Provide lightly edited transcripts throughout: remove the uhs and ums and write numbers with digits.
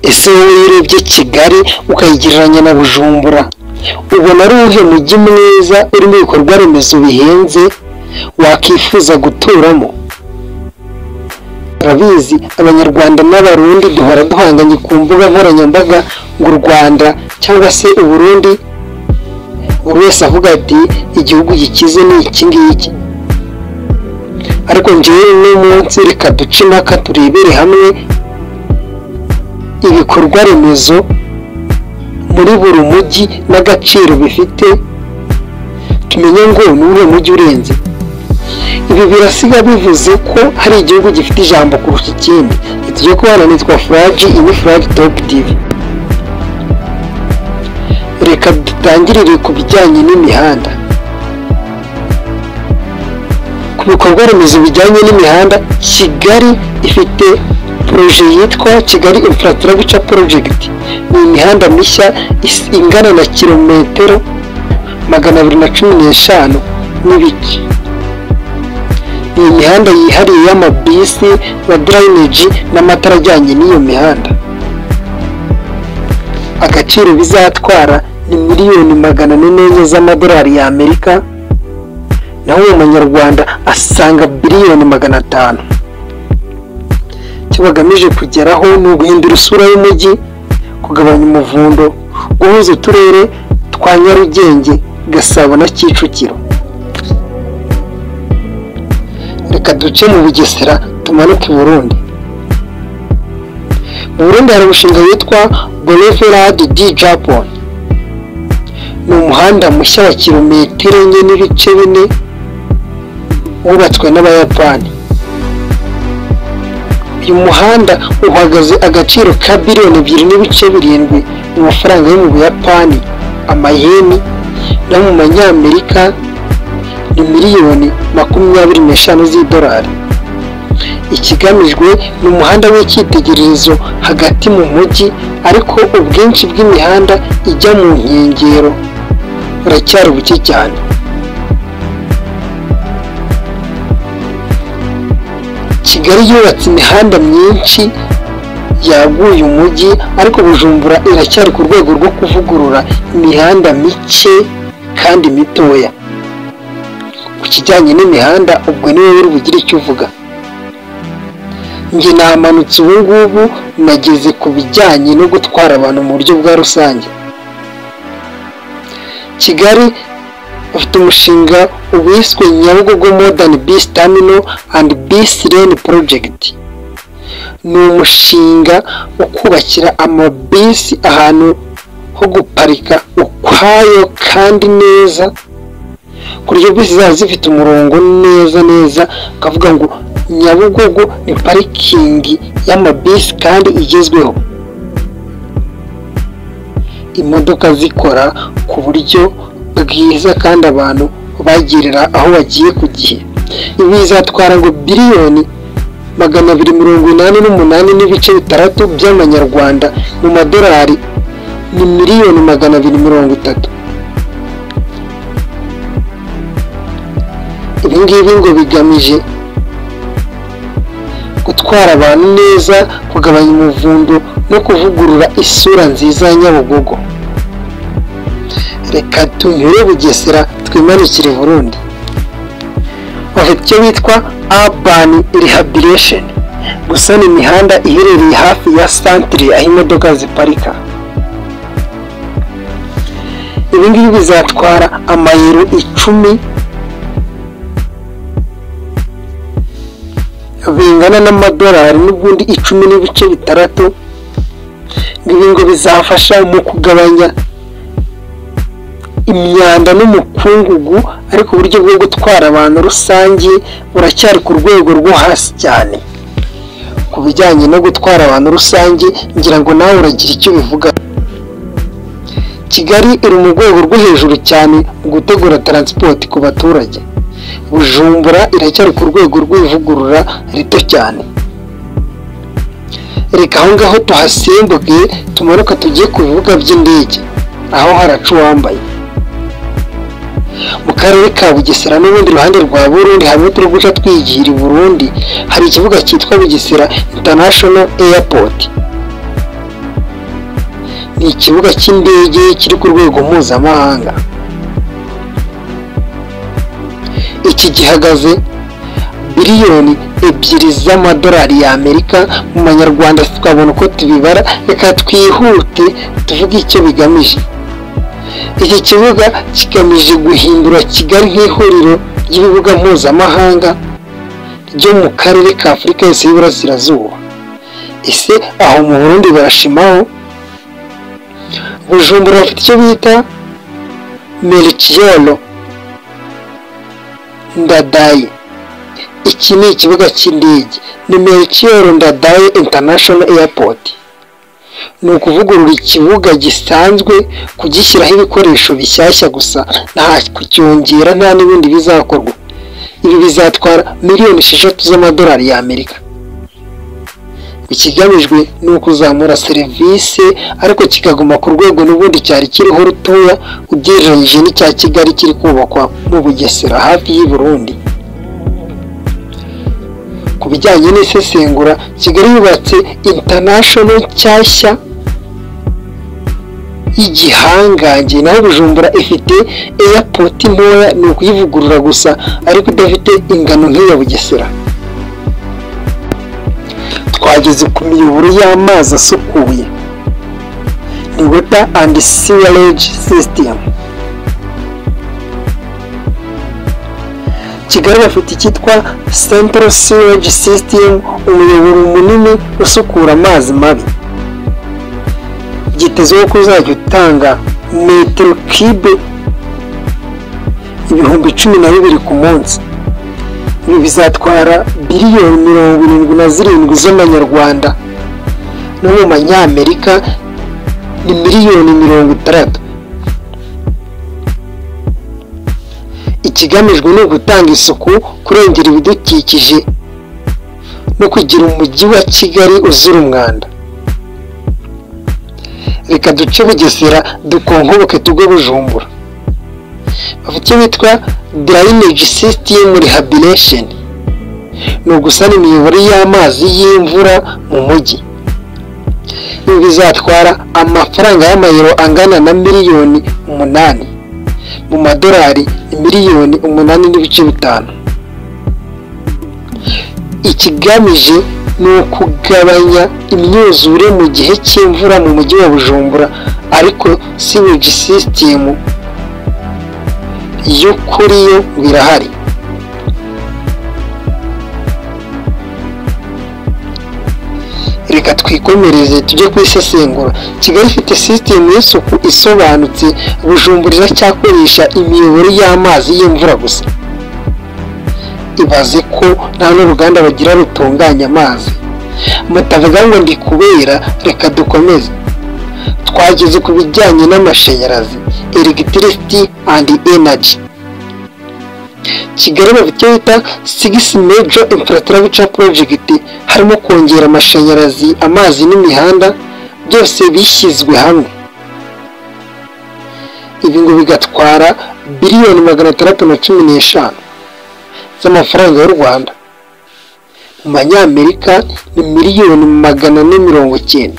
ese wowe urebye Kigali ukayigereranya na Bujumbura ubona ari uwuhe mujyi mwiza urimo ibikorwa remezo bihenze wakifuza guturamo? Urabizi abanyarwanda n'abarundi duhora duhanganye ku mbuga nkoranyambaga ngo u Rwanda cyangwa se u Burundi buri wese avuga ati igihugu gikize ni iki ngiki, ariko njyewe n'umunsi reka duce impaka turebere hamwe ibikorwa remezo muri buri mujyi n'agaciro bifite, tumenye ngo ni uwuhe mujyi urenze. Ibi birasiga bivuze ko hari igihugu gifite ijambo kurusha ikindi. Tujye kubana, nitwa Fragi, iyi Fragi Top TV. Reka dutangirire ku bijyanye n'imihanda. Ku bikorwa remezo bijyanye n'imihanda, Kigali ifite proje yitwa Kigali Infrastructure Project. Ni imihanda mishya ingana na kilometero 215 n'ibice. Ni imihanda yihariye y'amabisi na drainage n'amatara ajyanye n'iyo mihanda. Agaciro bizatwara ni miliyoni 400 z'amadolari y'Amerika, naho umunyarwanda asanga biliyoni 500. Icyo bagamije kugeraho ni uguhindura isura y'umujyi, kugabanya umuvundo, guhuza uturere twa Nyarugenge, Gasabo na Kicukiro. Reka duce mu Bugesera tumanuke i Burundi. Mu Burundi hari umushinga witwa Boulevard du Japon. Ni umuhanda mushya wa kilometero 4 n'ibice 4 wubatswe n'Abayapani. Uyu muhanda uhagaze agaciro ka biliyoni 2.7 mu mafaranga yo mu Buyapani, amayeni, no mu manyamerika ni miliyoni 25 z'idolari. Ikigamijwe ni umuhanda w'icyitegererezo hagati mu mujyi, ariko ubwinshi bw'imihanda ijya mu nkengero buracyari buke cyane. Kigali yubatse imihanda myinshi yaguye umujyi, ariko Bujumbura iracyari ku rwego rwo kuvugurura imihanda mike kandi mitoya. Ku kijyanye n'imihanda, ubwo niwe uri bugire icyo uvuga. Njye namanutse ubu ngubu nageze ku bijyanye no gutwara abantu mu buryo bwa rusange. Kigali ufite umushinga wiswe Nyabugogo Modern Bus Terminal and Bus Lane Project. Ni umushinga wo kubakira amabisi ahantu ho guparika ukwayo kandi neza, ku buryo bisi zaba zifite umurongo neza, ukavuga ngo Nyabugogo ni parikingi y'amabisi kandi igezweho. Imodoka zikora ku buryo bwiza kandi abantu bagirira aho bagiye ku gihe. Ibi bizatwara ngo biliyoni 288 n'ibice 6 by'amanyarwanda, mu madolari ni miliyoni 230. Ibi ngibi ngo bigamije gutwara abantu neza, kugabanya umuvundo no kuvugurura isura nziza ya Nyabugogo. Reka tunyure Bugesera twimanukire Burundi. Bafite icyo bitwa Urban Rehabilitation, gusana imihanda iherereye hafi ya centre aho imodoka ziparika. Ibi ngibi bizatwara amayero 10 bingana n'amadolari n'ubundi 10 n'ibice 6. Ibi ngo bizafasha mu kugabanya imyanda n'umukungugu, ariko uburyo bwo gutwara abantu rusange buracyari ku rwego rwo hasi cyane. Ku bijyanye no gutwara abantu rusange, ngira ngo nawe uragira icyo bivuga. Kigali iri mu rwego rwo hejuru cyane mu gutegura transport ku baturage. Bujumbura iracyari ku rwego rw'ivugurura rito cyane. Reka aho ngaho tuhasimbuke tumanuka tugiye ku bibuga by'indege, aho haracu wambaye. Mu karere ka Bugesera n'ubundi ruhande rwa Burundi, hamwe turi guca twigira i Burundi, hari ikibuga cyitwa Bugesera International Airport. ni ikibuga cy'indege kiri ku rwego mpuzamahanga. Iki gihagaze biliyoni 2 z'amadolari y'Amerika. Mu manyarwanda tukabona uko tubibara, reka twihute tuvuge icyo bigamije. Iki kibuga kigamije guhindura Kigali nk'ihuriro ry'ibibuga mpuzamahanga ryo mu karere ka Afurika yose y'Iburasirazuba. Ese aho mu Burundi barashimaho? Bujumbura bafite icyo bita Melchior Ndadaye. Iki ni ikibuga cy'indege, ni Melchior Ndadaye International Airport. Ni ukuvugurura ikibuga gisanzwe, kugishyiraho ibikoresho bishyashya gusa, nta kucyongera, nta n'ibindi bizakorwa. Ibi bizatwara miliyoni 6 z'amadolari y'Amerika. Ikigamijwe ni ukuzamura serivisi, ariko kikaguma ku rwego n'ubundi cyari kiriho rutoya ugereranyije n'icya Kigali kiri kubakwa mu Bugesera hafi y'u Burundi. Ku bijyanye n'isesengura, Kigali yubatse international nshyashya y'igihangange, naho Bujumbura ifite airport ntoya, ni ukuyivugurura gusa ariko idafite ingano nk'iya Bugesera. Twageze ku miyoboro y'amazi asukuye, ni water and sewerage system. Kigali bafite icyitwa Central Sewage System, umuyoboro munini usukura amazi mabi. Byitezweho ko uzajya utanga metero kibe 12,000 ku munsi. Ibi bizatwara biliyoni 77 z'amanyarwanda, no mu manyamerika ni miliyoni 60. Ikigamijwe ni ugutanga isuku, kurengera ibidukikije no kugira umujyi wa Kigali uzira umwanda. Reka duce Bugesera dukonkoboke tugwe Bujumbura. Bafite icyo bitwa drainage system rehabilitation, ni ugusana imiyoboro y'amazi y'imvura mu mujyi. Ibi bizatwara amafaranga y'amayero angana na miliyoni 8, mu madolari ni miliyoni 8.5. Ikigamije ni ukugabanya imyuzure mu gihe cy'imvura mu mujyi wa Bujumbura, ariko sewage system y'ukuri yo birahari. Reka twikomereze tujye kwisesengura. Kigali ifite system y'isuku isobanutse, Bujumbura iracyakoresha imiyoboro y'amazi y'imvura gusa. Ibaze ko nta n'uruganda bagira rutunganya amazi. Mutavuga ngo ndi kubera, reka dukomeze. Twageze ku bijyanye n'amashanyarazi, electricity and energy. Kigali bafite bita 6 major infrastructure project, harimo kongera amashanyarazi, amazi n'imihanda, byose bishyizwe hamwe. Ibi ngo bigatwara biliyoni 615 z'amafaranga y'u Rwanda. Mu manyamerika ni miliyoni 490.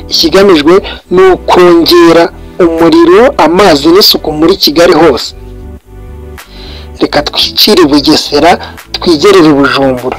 Ikigamijwe ni ukongera umuriro, amazi n'isuku muri Kigali hose. Reka twicire Bugesera twigerere Bujumbura.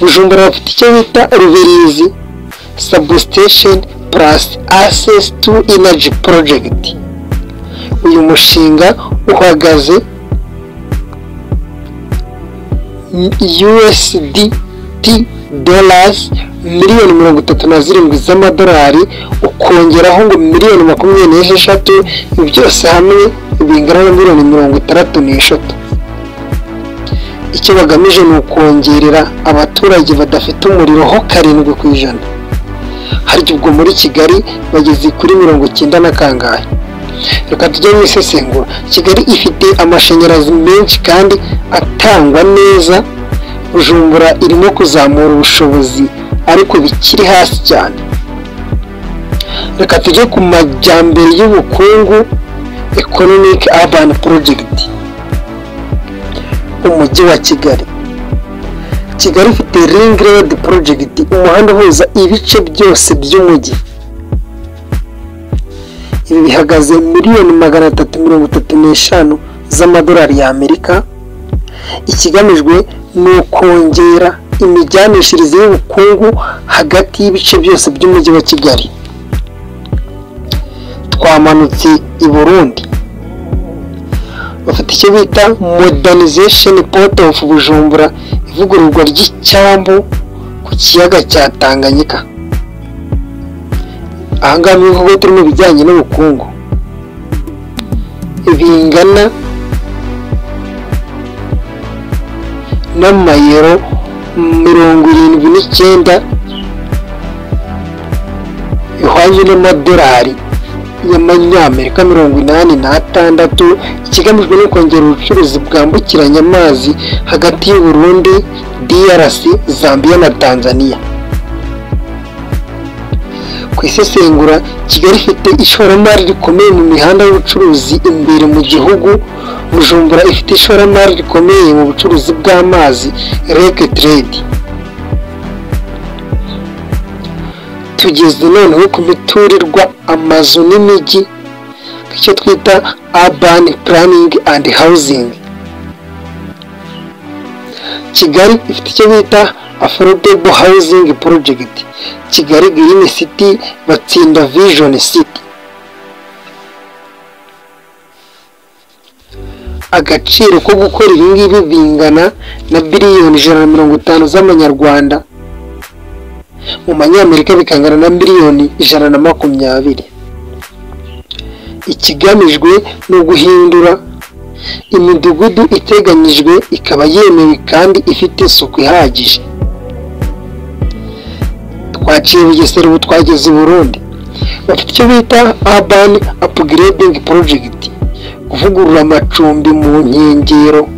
Bujumbura bafite icyo bita Rubirizi Substation Plus Access to Energy Project. Uyu mushinga uhagaze USD miliyoni 37 z'amadolari, ukongeraho ngo miliyoni 26. Ibi byose hamwe bingana na miliyoni 63. Icyo bagamije ni ukongerera abaturage badafite umuriro ho 7%. Hari ubwo muri Kigali bageze kuri 90 na kangahe. Reka tujye mu isesengura. Kigali ifite amashanyarazi menshi kandi atangwa neza. Bujumbura irimo kuzamura ubushobozi ariko bikiri hasi cyane. Reka tujye ku majyambere y'ubukungu, economic urban project. Umujyi wa Kigali. Kigali ifite ring road project, umuhanda uhuza ibice byose by'umujyi. ibi bihagaze miliyoni 335 z'amadolari y'Amerika. Ikigamijwe ni ukongera imijyanishirize y'ubukungu hagati y'ibice byose by'umujyi wa Kigali. Twamanutse i Burundi, bafite icyo bita modernization port of Bujumbura, ivugururwa ry'icyambu ku kiyaga cya Tanganyika. Ahangaha niho turi mu bijyanye n'ubukungu, bingana n'amayero 79 ihwanye n'amadolari y'amanyamerika 86. Ikigamijwe no kongera ubucuruzi bwambukiranya amazi hagati y'u Burundi, DRC, Zambia na Tanzania. Ku isesengura, Kigali ifite ishoramari rikomeye mu mihanda y'ubucuruzi imbere mu gihugu. Bujumbura ifite ishoramari rikomeye mu bucuruzi bw'amazi, Lake Trade. Tugeze noneho ku miturirwa, amazu n'imijyi, icyo twita urban planning and housing. Kigali ifite icyo bita affordable housing project, Kigali Green City, Batsinda Vision City. Agaciro ko gukora ibi ngibi bingana na biliyoni 150 z'amanyarwanda, mu manyamerika bikangana na miliyoni 120. Ikigamijwe ni uguhindura imidugudu iteganyijwe ikaba yemewe kandi ifite isuku ihagije. Twaciye Bugesera, ubu twageze i Burundi, bafite icyo bita urban upgrading project, kuvugurura amacumbi mu nkengero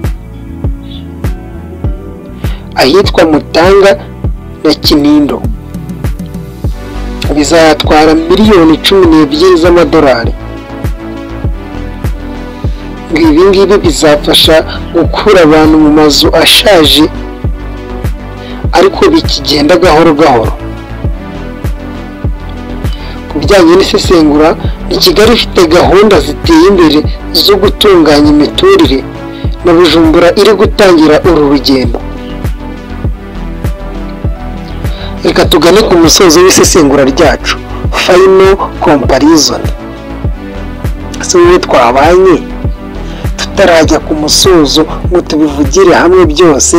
ahitwa Mutanga na Kinindo. Bizatwara miliyoni 12 z'amadolari. Ibi ngibi bizafasha gukura abantu mu mazu ashaje ariko bikigenda gahoro gahoro. Ku bijyanye n'isesengura, ni Kigali ifite gahunda ziteye imbere zo gutunganya imiturire, na Bujumbura iri gutangira uru rugendo. Reka tugane ku musozo w'isesengura ryacu, final comparison. Wowe twabanye tutarajya ku musozo ngo tubivugire hamwe byose,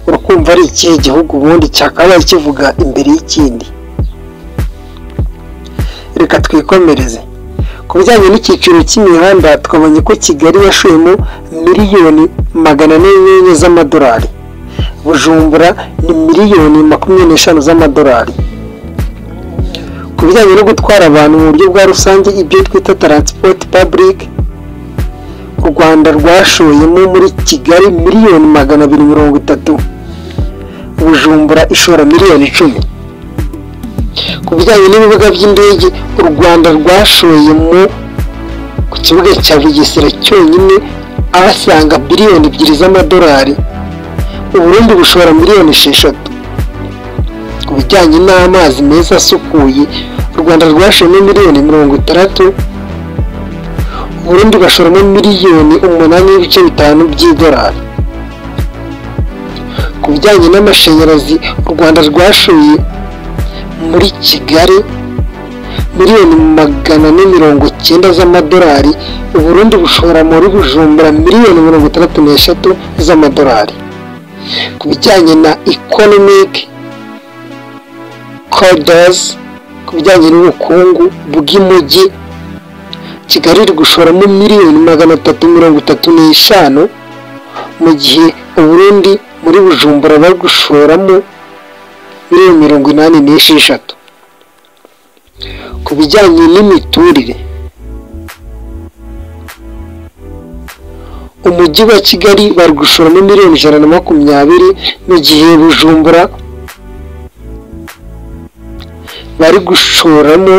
urakumva ari ikihe gihugu ubundi cyakabaye kivuga imbere y'ikindi? Reka twikomereze ku bijyanye n'icyiciro cy'imihanda. Twabonye ko Kigali yashoyemo miliyoni 400 z'amadolari, Bujumbura ni miliyoni 25 z'amadolari. Ku bijyanye no gutwara abantu mu buryo bwa rusange, ibyo twita transport public, u Rwanda rwashoyemo muri Kigali miliyoni 230, Bujumbura ishora miliyoni 10. Ku bijyanye n'ibibuga by'indege, u Rwanda rwashoye ku kibuga cya Bugesera cyonyine abasaga biliyoni 2 z'amadolari, u Burundi bushora miliyoni 6. Ku bijyanye n'amazi meza asukuye, u Rwanda rwashoyemo miliyoni 60, u Burundi bashoramo miliyoni 8.5 by'idolari. Ku bijyanye n'amashanyarazi, u Rwanda rwashoye muri Kigali miliyoni 490 z'amadolari, u Burundi bushora muri Bujumbura miliyoni 63 z'amadolari. Ku bijyanye na economic corridors, ku bijyanye n'ubukungu bw'imujyi, Kigali iri gushoramo miliyoni 335, mu gihe u Burundi muri Bujumbura bari gushoramo miliyoni 86. Ku bijyanye n'imiturire, umujyi wa Kigali bari gushoramo miliyoni 120, mu gihe Bujumbura bari gushoramo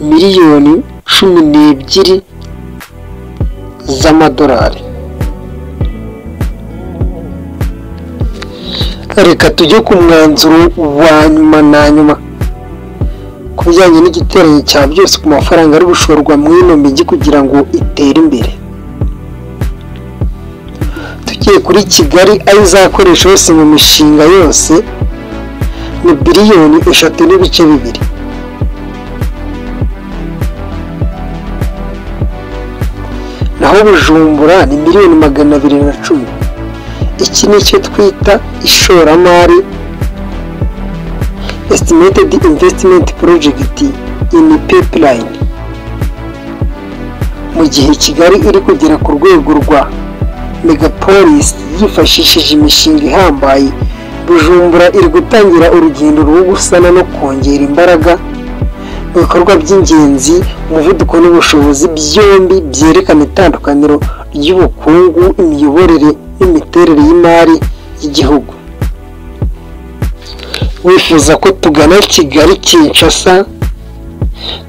miliyoni 12 z'amadolari. Reka tujye ku mwanzuro wa nyuma na nyuma ku bijyanye n'igiteranyo cya byose ku mafaranga ari gushorwa mu ino mijyi kugira ngo itere imbere. Tugiye kuri Kigali aho izakoresha hose mu mishinga yose ni biliyoni 3.2. naho Bujumbura ni miliyoni 210. Iki ni cyo twita ishoramari, estimated investment project in pipeline. Mu gihe Kigali iri kugera ku rwego rwa megapolis yifashishije imishinga ihambaye, Bujumbura iri gutangira urugendo rwo gusana no kongera imbaraga mu bikorwa by'ingenzi. Umuvuduko n'ubushobozi byombi byerekana itandukaniro ry'ubukungu, imiyoborere n'imiterere y'imari y'igihugu. Wifuza ko tugana Kigali Kinshasa?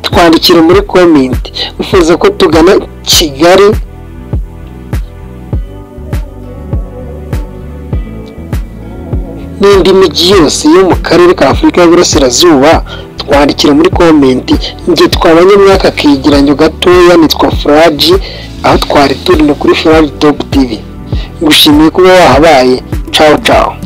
Twandikire muri comment. Wifuza ko tugana Kigali n'indi mijyi yose yo mu karere ka Afurika y'Iburasirazuba? Twandikire muri comment. Njye twabanye mwaka kegeranyo gatoya, nitwa Fraji, aho twari turi kuri Fraji Top TV. Ngushimiye kuba wahabaye. Ciao ciao.